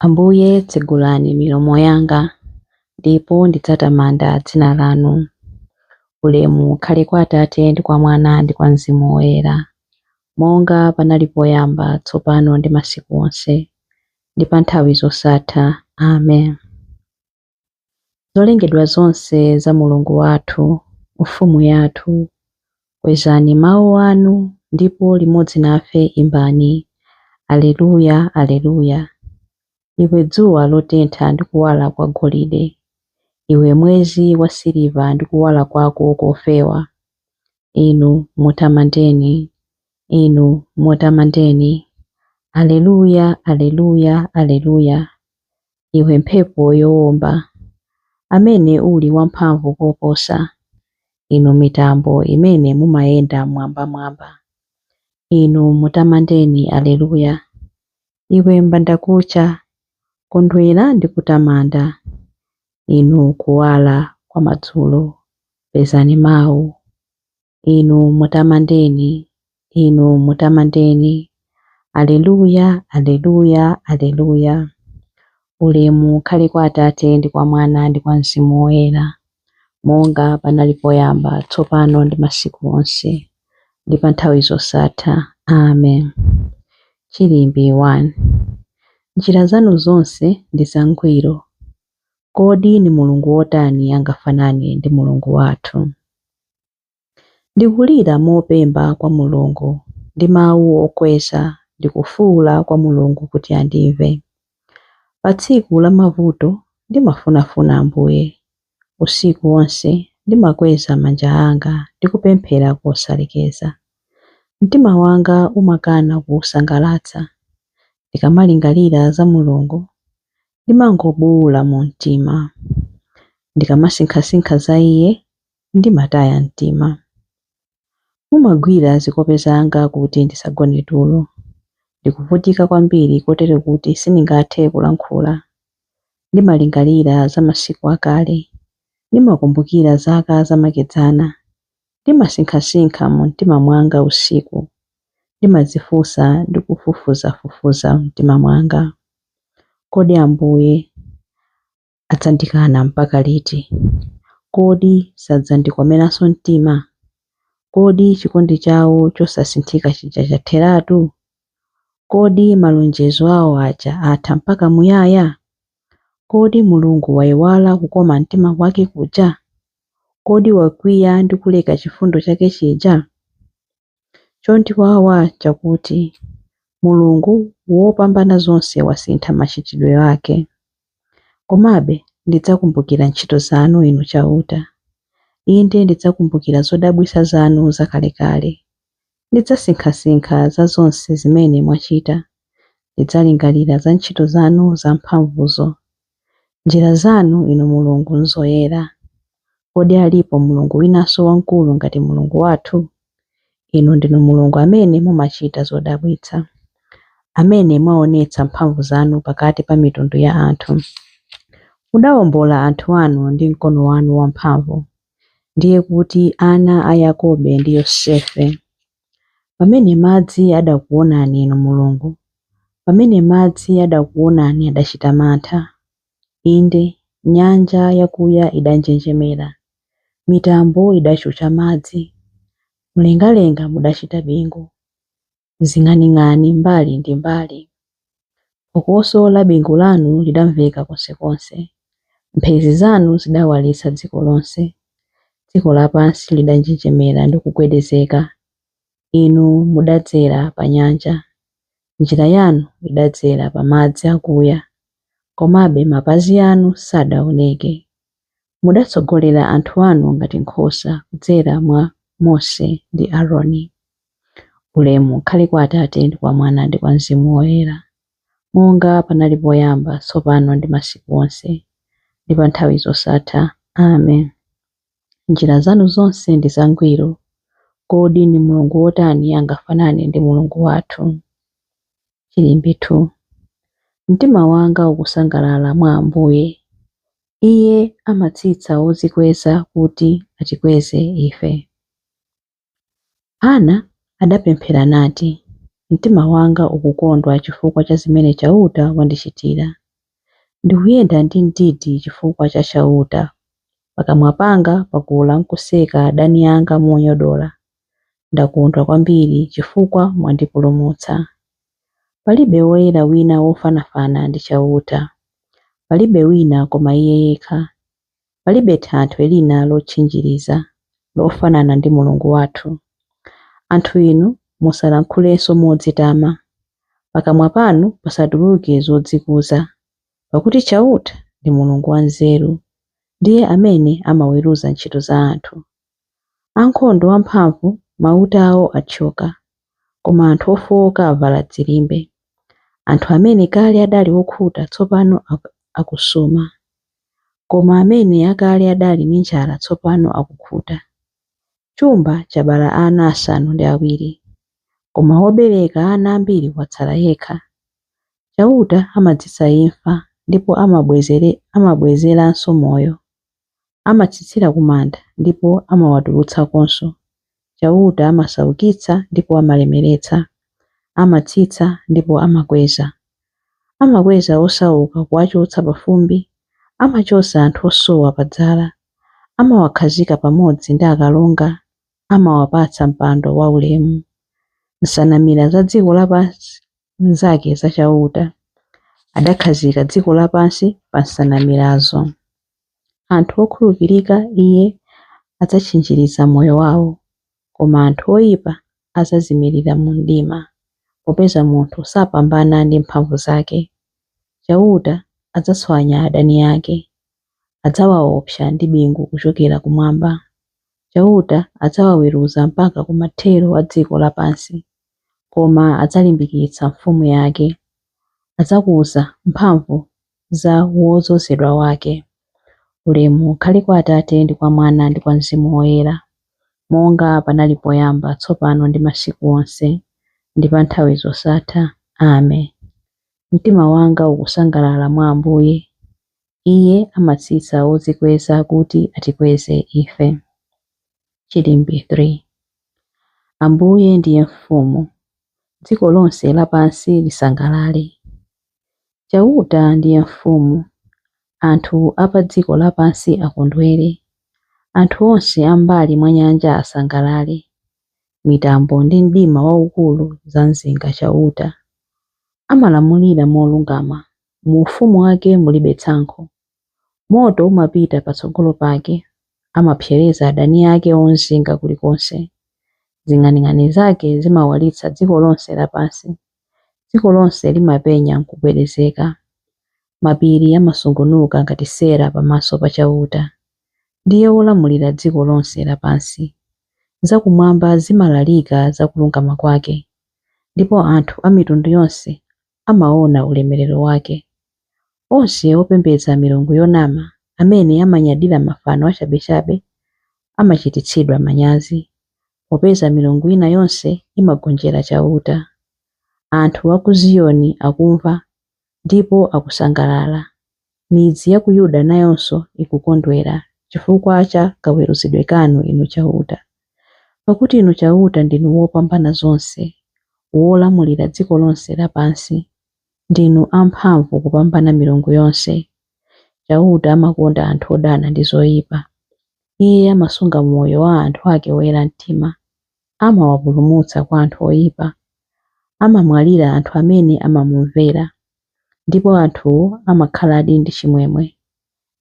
Ambuye tsegulani milomo yanga, ndipo ndidzatamanda dzina lanu. Ulemu ukhale kwa Atate ndi kwa Mwana ndi kwa Mzimu Woyera, monga panali poyamba, tsopano ndi masiku onse, ndi pa nthawi zosatha. Amen. Zolengedwa zonse za Mulungu wathu, ufumu yathu, kwezani mawu anu, ndipo limodzi nafe imbani. Aleluya, aleluya. Iwe dzuwa lotentha ndi kuwala kwa golide, iwe mwezi wa siliva ndi kuwala kwako kofewa, inu mutamandeni, inu mutamandeni. Aleluya, aleluya, aleluya. Iwe mphepo yowomba, amene uli wamphamvu koposa, inu mitambo imene mumayenda mwambamwamba, inu mutamandeni. Aleluya. Iwe mbandakucha, kondwera ndi kutamanda, inu kuwala kwa madzulo, pezani mawu, inu mutamandeni, inu mutamandeni. Aleluya, aleluya, aleluya. Ulemu ukhale kwa Atate ndi kwa Mwana ndi kwa Mzimu Woyera, monga panali poyamba, tsopano ndi masiku onse, ndi pa nthawi zosatha. Amen. Chilimbi 1. Njira zanu zonse ndi zangwiro. Kodi ni Mulungu wotani angafanane ndi Mulungu wathu? Ndikulira mopemba kwa Mulungu, ndi mawu okweza, ndikufuwula kwa Mulungu kuti andimve. Pa tsiku la mavuto ndimafunafuna Ambuye, usiku wonse ndimakweza manja anga ndikupemphera kosalekeza. Mtima wanga umakana kusangalatsa, ndikamalingalira za Mulungu ndimangobuwula mu mtima. Ndikamasinkhasinkha za Iye ndimataya mtima. Mumagwira zikope zanga kuti ndisagone tulo, ndikuvutika kwambiri kotero kuti sindingathe kulankhula. Ndimalingalira za masiku akale, ndimakumbukira zaka zamakedzana, ndimasinkhasinkha mu mtima mwanga usiku, ndimadzifunsa ndi kufufuzafufuza mtima mwanga. Kodi Ambuye adzandikana mpaka liti? Kodi sadzandikomeranso mtima? Kodi chikondi chawo chosasinthika chija chatheratu? Kodi malonjezo awo aja atha mpaka muyaya? Kodi Mulungu wayiwala kukoma mtima wake kuja? Kodi wakwiya ndi kuleka chifundo chake chija? Chondiwawa chakuti Mulungu wopambana zonse wasintha machitidwe ake. Komabe ndidzakumbukira ntchito zanu inu chauta. Inde ndidzakumbukira zodabwitsa zanu zakalekale. Ndidzasinkhasinkha za zonse zimene mwachita. Ndidzalingalira za ntchito zanu zamphamvuzo. Njira zanu inu Mulungu nzoyera. Kodi alipo Mulungu winanso wamkulu ngati Mulungu wathu? Inu ndinu Mulungu amene mumachita zodabwitsa, amene mwaonetsa mphamvu zanu pakati pa mitundu ya anthu. Mudawombola anthu anu ndi mkono wanu wamphamvu, ndiye kuti ana a Yakobe ndi Yosefe. Pamene madzi adakuonani inu Mulungu, pamene madzi adakuonani adachita mantha. Inde nyanja yakuya idanjenjemera, mitambo idachucha madzi, mlengalenga mudachita bingu, zing'aning'ani mbali ndi mbali. Phokoso la bingu lanu lidamveka konsekonse, mphezi zanu zidawalitsa dziko lonse. Dziko lapansi lidanjenjemera ndi kugwedezeka. Inu mudadzera pa nyanja, njira yanu idadzera pa madzi akuya, komabe mapazi anu sadaoneke. Mudatsogolera anthu anu ngati nkhosa kudzera mwa Mose ndi Aaroni. Ulemu ukhale kwa Atate ndi kwa Mwana ndi kwa Mzimu Woyera, monga panali poyamba, tsopano ndi masiku onse, ndi pa nthawi zosatha. Amen. Njira zanu zonse ndi zangwiro. Kodi ni Mulungu wotani angafanane ndi Mulungu wathu? Chilimbi 2. Mtima wanga ukusangalala mwa Ambuye. Iye amatsitsa odzikweza kuti atikweze ife. Ana adapemphera nati, mtima wanga ukukondwa chifukwa cha zimene chauta wandichitira. Ndikuyenda ndi mdidi chifukwa cha chauta. Pakamwa panga pakula nkuseka adani anga monyodola. Ndakondwa kwambiri chifukwa mwandipulumutsa. Palibe woyera wina wofanafana ndi chauta. Palibe wina koma iye yekha. Palibe thanthwe lina lotchinjiriza lofanana ndi Mulungu wathu. Anthu inu musalankhulenso modzitama. Pakamwa panu pasatuluke zodzikuza. Pakuti chauta ndi Mulungu wanzeru. Ndiye amene amaweruza ntchito za anthu. Ankhondo amphamvu mauta awo athyoka, koma anthu ofowoka avala dzilimbe. Anthu amene kale adali okhuta tsopano akusoma, koma amene akale adali ndi njala tsopano akukhuta. Chumba chabala ana 7, koma wobereka ana ambiri watsala yekha. Chauta amadzitsa imfa ndipo amabwezeranso moyo. Amatsitsira ku manda ndipo amawatulutsakonso. Chauta amasaukitsa ndipo amalemeretsa. Amatsitsa ndipo amakweza. Amakweza osauka kuwachotsa pa fumbi. Amachotsa anthu osowa pa dzala. Amawakhazika pamodzi ndi akalonga. Amawapatsa mpando waulemu. Nsanamira za dziko lapansi nzake za chauta. Adakhazika dziko lapansi pa nsanamirazo. Anthu okhulupirika iye adzachinjiriza moyo wawo, koma anthu oyipa adzazimirira mu mdima, popeza munthu sapambana ndi mphamvu zake. Chauta adzatswanya adani ake. Adzawaopsa ndi bingu kuchokera kumwamba. Chauta adzawaweruza mpaka kumathero a dziko lapansi, koma adzalimbikitsa mfumu yake. Adzakuza mphamvu za wodzozedwa wake. Ulemu ukhale kwa Atate ndi kwa Mwana ndi kwa Mzimu Woyera, monga panali poyamba tsopano ndi masiku onse ndi pa nthawi zosatha. Amen. Mtima wanga ukusangalala mwa Ambuye. Iye amatsitsa odzikweza kuti atikweze ife. Chilimbi 3. Ambuye ndiye mfumu. Dziko lonse lapansi lisangalale. Chauta ndiye mfumu. Anthu apa dziko lapansi akondwere. Anthu onse ambali mwa nyanja asangalale. Mitambo ndi mdima waukulu zamzinga chauta. Amalamulira molungama. Mu ufumu wake mulibe tsankho. Moto umapita patsogolo pake. Amapsereza adani ake onzinga kulikonse. Zing'aning'ani zake zimawalitsa dziko lonse lapansi. Dziko lonse limapenya nkugwedezeka. Mapiri amasungunuka ngati sera pamaso pa chauta. Ndiye wolamulira dziko lonse lapansi. Zakumwamba zimalalika za kulungama kwake, ndipo anthu a mitundu yonse amaona ulemerero wake. Onse opembedza milungu yonama, amene amanyadira mafano achabechabe, amachititsidwa manyazi, popeza milungu ina yonse imagonjera chauta. Anthu a ku Ziyoni akumva ndipo akusangalala. Midzi ya ku Yuda nayonso ikukondwera chifukwa cha kaweruzidwe kanu inu chauta. Pakuti inu chauta ndinu wopambana zonse, wolamulira dziko lonse lapansi. Ndinu amphamvu kupambana milungu yonse. Chauta amakonda anthu odana ndi zoyipa. Iye amasunga moyo wa anthu ake oyera mtima. Amawapulumutsa kwa anthu oyipa. Amamwalira anthu amene amamumvera. Ndipo anthuwo amakhaladi ndi chimwemwe.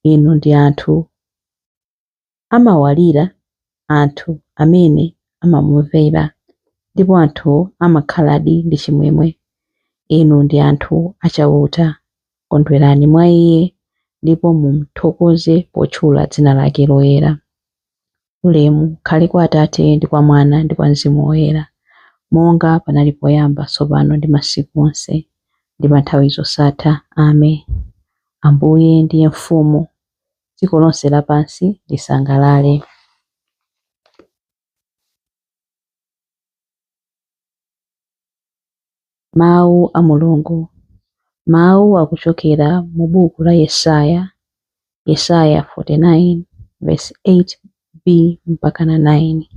Inu ndi anthu. Amawalira anthu amene amamumvera. Ndipo anthuwo amakhaladi ndi chimwemwe. Inu ndi anthu achauta. Kondwerani mwa iye ndipo mumuthokoze potchula dzina lake loyera. Ulemu ukhale kwa Atate ndi kwa Mwana ndi kwa Mzimu Woyera, monga panali poyamba tsopano ndi masiku onse ndi pa nthawi zosatha. Amen. Ambuye ndiye mfumu. Dziko lonse lapansi lisangalale. Mawu a Mulungu. Mawu akuchokera mu buku la Yesaya. Yesaya 49 verse 8b mpaka na 9.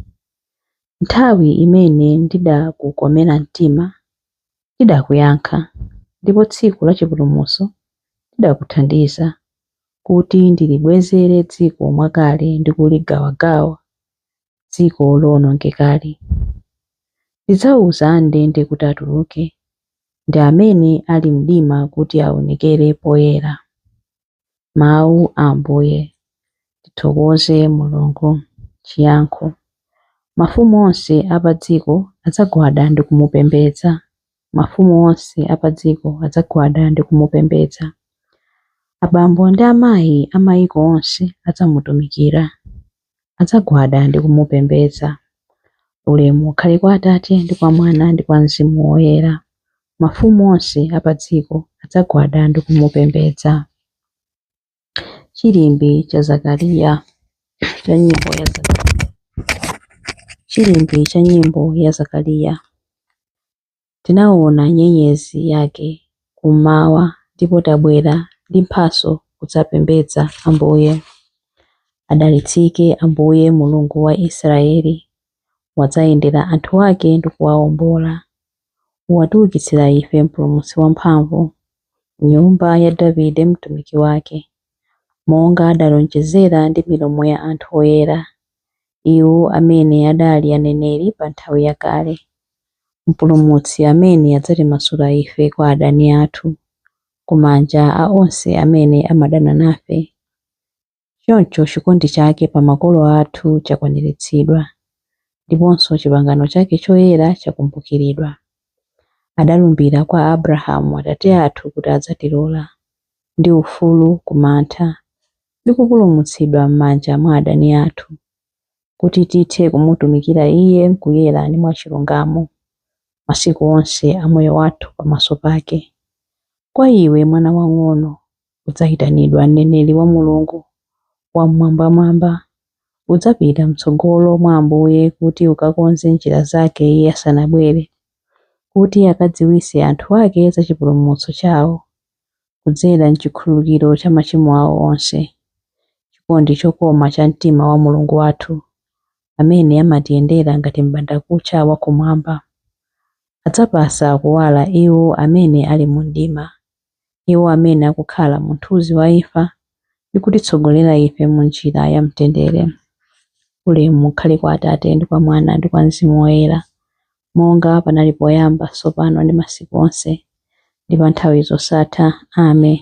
Nthawi imene ndidakukomera mtima, ndidakuyankha, ndipo tsiku la chipulumutso tidakuthandiza kuti ndilibwezere dziko mwakale ndi kuligawagawa dziko lowonongekali. Ndidzawuza ndende kuti atuluke, ndi amene ali mdima kuti aonekere poyera. Mawu a Ambuye. Tithokoze Mulungu. Chiyankho: mafumu onse apa dziko adzagwada ndi kumupembedza. Mafumu onse apa dziko adzagwada ndi kumupembedza. Abambo ndi amayi a mayiko onse adzamutumikira, adzagwada ndi kumupembedza. Ulemu ukhale kwa Atate ndi kwa Mwana ndi kwa Mzimu Woyera. Mafumu onse apa dziko adzagwada ndi kumupembedza. Chilimbi cha Zakariya cha nyimbo ya Zakariya. Chilimbi cha nyimbo ya Zakariya. Tinaona nyenyezi yake kummawa, ndipo tabwera ndi mphatso kudzapembedza Ambuye. Adalitsike Ambuye Mulungu wa Israeli, wadzayendera anthu ake ndi kuwawombola. Watiukitsira ife mpulumutsi wamphamvu, nyumba ya Davide mtumiki wake, monga adalonjezera ndi milomo ya anthu oyera, iwo amene adali aneneri pa nthawi yakale. Mpulumutsi amene adzatimasula ife kwa adani athu, kumanja a onse amene amadana nafe. Choncho chikondi chake pa makolo athu chakwaniritsidwa, ndiponso pangano chake choyera chakumbukiridwa. Adalumbira kwa Abrahamu atate athu kuti adzatilola ndi ufulu kumantha ndi kupulumutsidwa m'manja mwa adani athu, kuti tithe kumutumikira Iye mkuyera ndi mwachilungamo masiku onse a moyo wathu pamaso pake. Kwa iwe mwana wang'ono udzayitanidwa mneneri wa Mulungu wamwambamwamba. Udzapita mtsogolo mwa Ambuye kuti ukakonze njira zake Iye asanabwere, kuti akadziwitse anthu ake za chipulumutso chawo, kudzera m'chikhululukiro cha machimo awo onse. Chikondi chokoma cha mtima wa Mulungu wathu, amene amatiyendera ngati m'bandakucha wakumwamba. Adzapasa kuwala iwo amene ali mu mdima, iwo amene akukhala mu mthunzi wa imfa, ndi kutitsogolera ife mu njira ya mtendere. Ulemu ukhale kwa Atate ndi kwa Mwana ndi kwa Mzimu Woyera, monga panali poyamba, tsopano ndi masiku onse, ndi pa nthawi zosatha. Amen.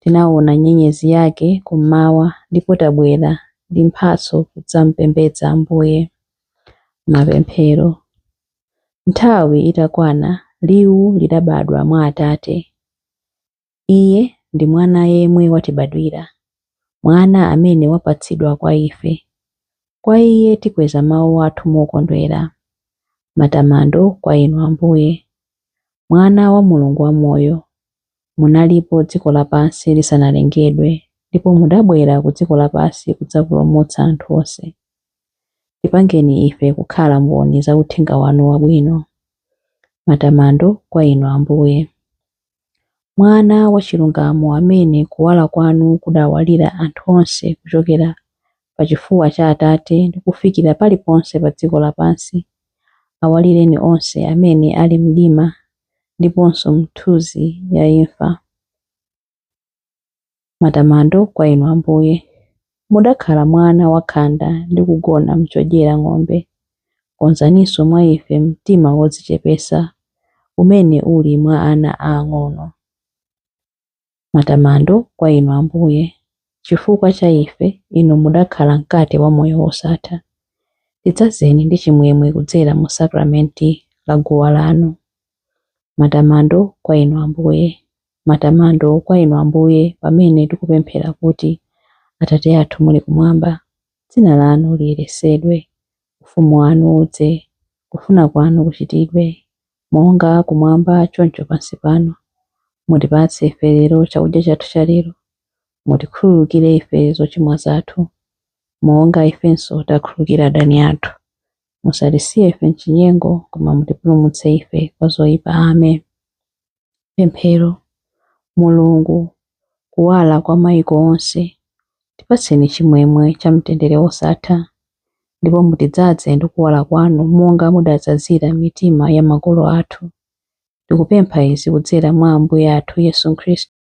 Tinaona nyenyezi yake kummawa, ndipo tabwera ndi mphatso kudzamupembedza Ambuye. Mapemphero. Nthawi itakwana, liwu lidabadwa mwa Atate. Iye ndi mwana yemwe watibadwira, mwana amene wapatsidwa kwa ife. Kwa Iye tikweza mawu athu mokondwera. Matamando kwa inu Ambuye, mwana wa Mulungu wamoyo. Munalipo dziko lapansi lisanalengedwe, ndipo mudabwera ku dziko lapansi kudzapulumutsa anthu onse. Tipangeni ife kukhala mboni za uthenga wanu wabwino. Matamando kwa inu Ambuye, mwana wa chilungamo amene kuwala kwanu kudawalira anthu onse kuchokera pa chifuwa cha Atate ndi kufikira paliponse pa dziko lapansi. Awalireni onse amene ali mdima ndiponso mthunzi ya imfa. Matamando kwa inu Ambuye, mudakhala mwana wakhanda ndi kugona mchodyera ng'ombe. Konzaninso mwa ife mtima wodzichepesa umene uli mwa ana aang'ono. Matamando kwa inu Ambuye, chifukwa cha ife inu mudakhala mkate wa moyo wosatha. Tidzazeni ndi chimwemwe kudzera mu sakramenti la guwa lanu. Matamando kwa inu Ambuye. Matamando kwa inu Ambuye pamene tikupemphera kuti: Atate athu muli kumwamba, dzina lanu liyeretsedwe, ufumu wanu udze, kufuna kwanu kuchitidwe, monga kumwamba choncho pansi pano. Mutipatse ife lero chakudya chathu cha lero. Mutikhululukire ife zochimwa zathu, monga ifenso takhululukira adani athu. Musatisiye ife m'chinyengo, koma mutipulumutse ife kwa zoyipa. Amen. Pemphero. Mulungu, kuwala kwa mayiko onse, tipatseni chimwemwe cha mtendere wosatha, ndipo mutidzaze ndi kuwala kwanu monga mudadzazira mitima ya makolo athu. Tikupempha izi kudzera mwa Ambuye athu Yesu Khristu.